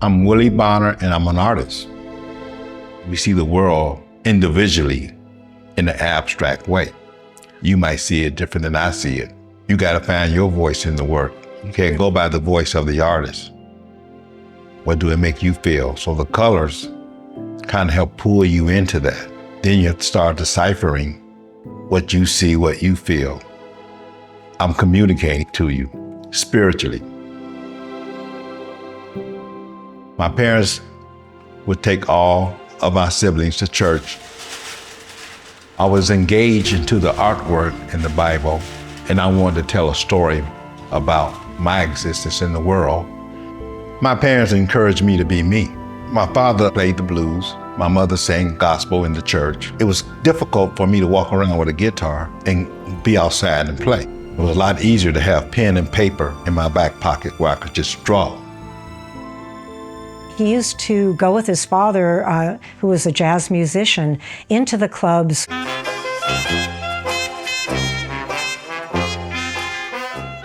I'm Willie Bonner, and I'm an artist. We see the world individually in an abstract way. You might see it different than I see it. You gotta find your voice in the work. You can't go by the voice of the artist. What do it make you feel? So the colors kind of help pull you into that. Then you start deciphering what you see, what you feel. I'm communicating to you spiritually. My parents would take all of my siblings to church. I was engaged into the artwork in the Bible, and I wanted to tell a story about my existence in the world. My parents encouraged me to be me. My father played the blues. My mother sang gospel in the church. It was difficult for me to walk around with a guitar and be outside and play. It was a lot easier to have pen and paper in my back pocket where I could just draw. He used to go with his father, who was a jazz musician, into the clubs.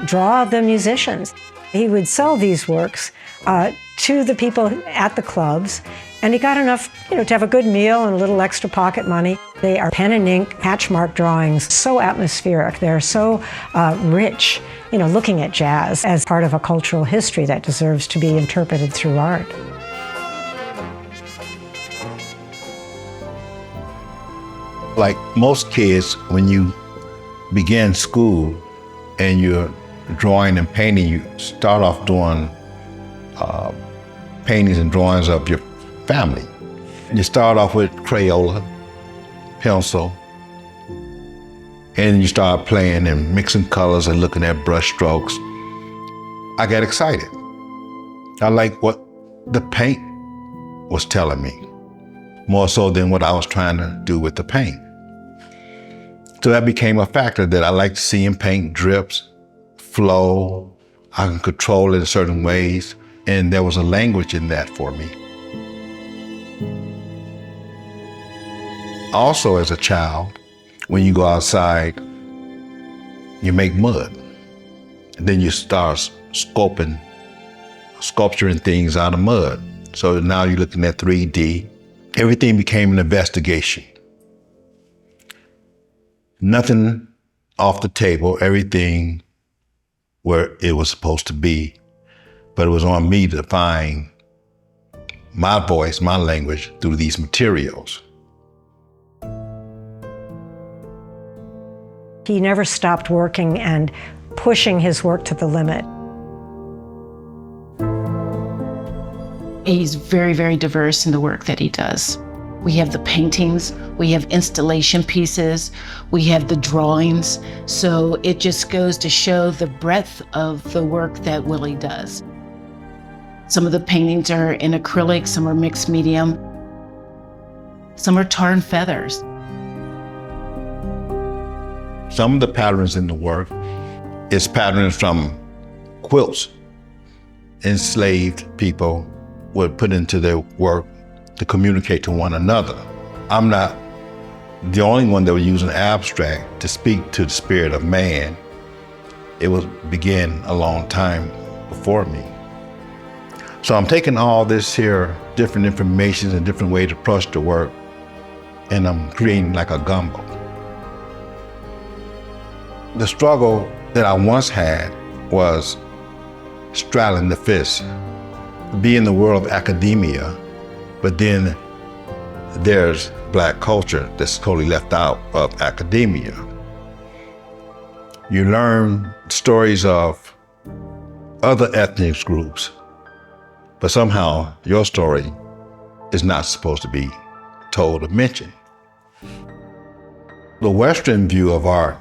Draw the musicians. He would sell these works to the people at the clubs, and he got enough, to have a good meal and a little extra pocket money. They are pen and ink hatchmark drawings, so atmospheric. They're so rich, looking at jazz as part of a cultural history that deserves to be interpreted through art. Like most kids, when you begin school and you're drawing and painting, you start off doing paintings and drawings of your family. You start off with Crayola, pencil, and you start playing and mixing colors and looking at brush strokes. I got excited. I liked what the paint was telling me, more so than what I was trying to do with the paint. So that became a factor that I liked seeing paint drips, flow. I can control it in certain ways, and there was a language in that for me. Also, as a child, when you go outside, you make mud. And then you start sculpturing things out of mud. So now you're looking at 3D. Everything became an investigation. Nothing off the table, everything where it was supposed to be, but it was on me to find my voice, my language through these materials. He never stopped working and pushing his work to the limit. He's very, very diverse in the work that he does. We have the paintings, we have installation pieces, we have the drawings. So it just goes to show the breadth of the work that Willie does. Some of the paintings are in acrylic, some are mixed medium, some are tar and feathers. Some of the patterns in the work is patterns from quilts. Enslaved people would put into their work to communicate to one another. I'm not the only one that was using abstract to speak to the spirit of man. It was began a long time before me. So I'm taking all this here, different information and different ways to approach the work, and I'm creating like a gumbo. The struggle that I once had was straddling the fence, be in the world of academia, but then there's Black culture that's totally left out of academia. You learn stories of other ethnic groups, but somehow your story is not supposed to be told or mentioned. The Western view of art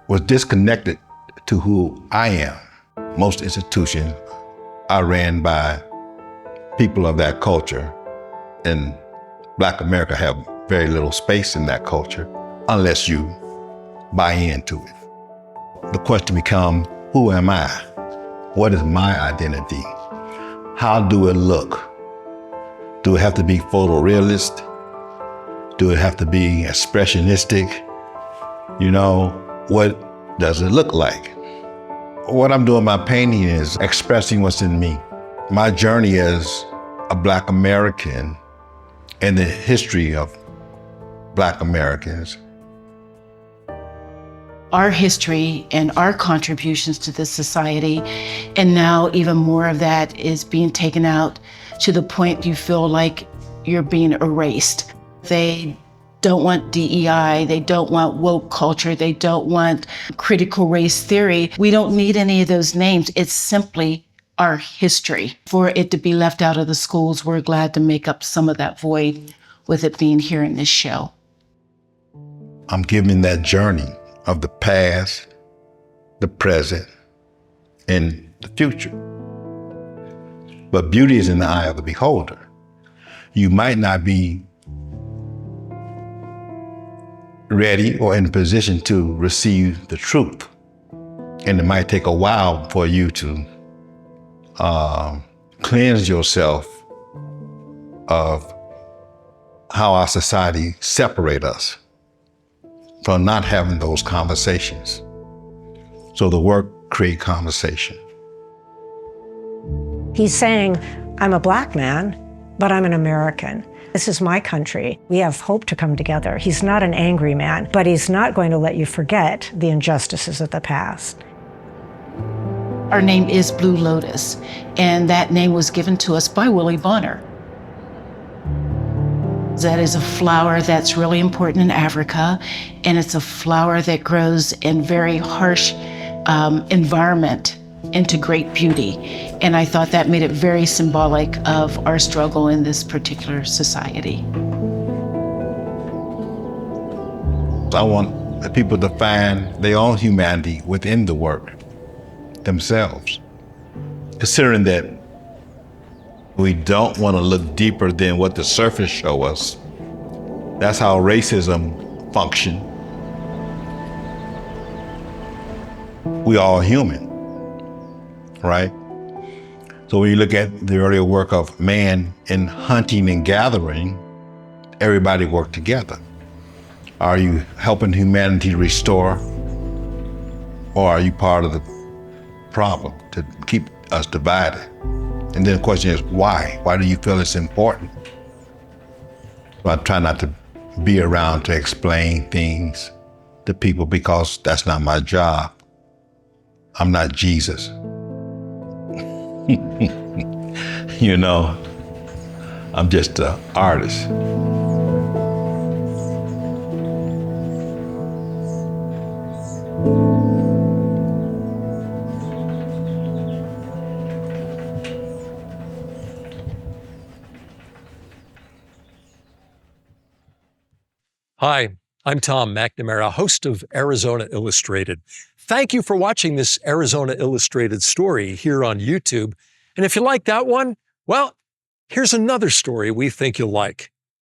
was disconnected to who I am. Most institutions are ran by people of that culture, and Black America have very little space in that culture unless you buy into it. The question becomes, who am I? What is my identity? How do it look? Do it have to be photorealist? Do it have to be expressionistic? What does it look like? What I'm doing in my painting is expressing what's in me. My journey as a Black American and the history of Black Americans. Our history and our contributions to this society, and now even more of that is being taken out to the point you feel like you're being erased. They don't want DEI, they don't want woke culture, they don't want critical race theory. We don't need any of those names. It's simply our history. For it to be left out of the schools, we're glad to make up some of that void with it being here in this show. I'm giving that journey of the past, the present, and the future. But beauty is in the eye of the beholder. You might not be ready or in a position to receive the truth. And it might take a while for you to cleanse yourself of how our society separates us from not having those conversations. So the work creates conversation. He's saying, I'm a Black man, but I'm an American. This is my country. We have hope to come together. He's not an angry man, but he's not going to let you forget the injustices of the past. Our name is Blue Lotus, and that name was given to us by Willie Bonner. That is a flower that's really important in Africa, and it's a flower that grows in very harsh environment into great beauty. And I thought that made it very symbolic of our struggle in this particular society. I want the people to find their own humanity within the work themselves, considering that we don't want to look deeper than what the surface show us. That's how racism functions. We all human, right? So when you look at the earlier work of man in hunting and gathering, everybody worked together. Are you helping humanity restore, or are you part of the problem to keep us divided? And then the question is, why? Why do you feel it's important? So I try not to be around to explain things to people because that's not my job. I'm not Jesus. You know, I'm just an artist. Hi, I'm Tom McNamara, host of Arizona Illustrated. Thank you for watching this Arizona Illustrated story here on YouTube. And if you like that one, well, here's another story we think you'll like.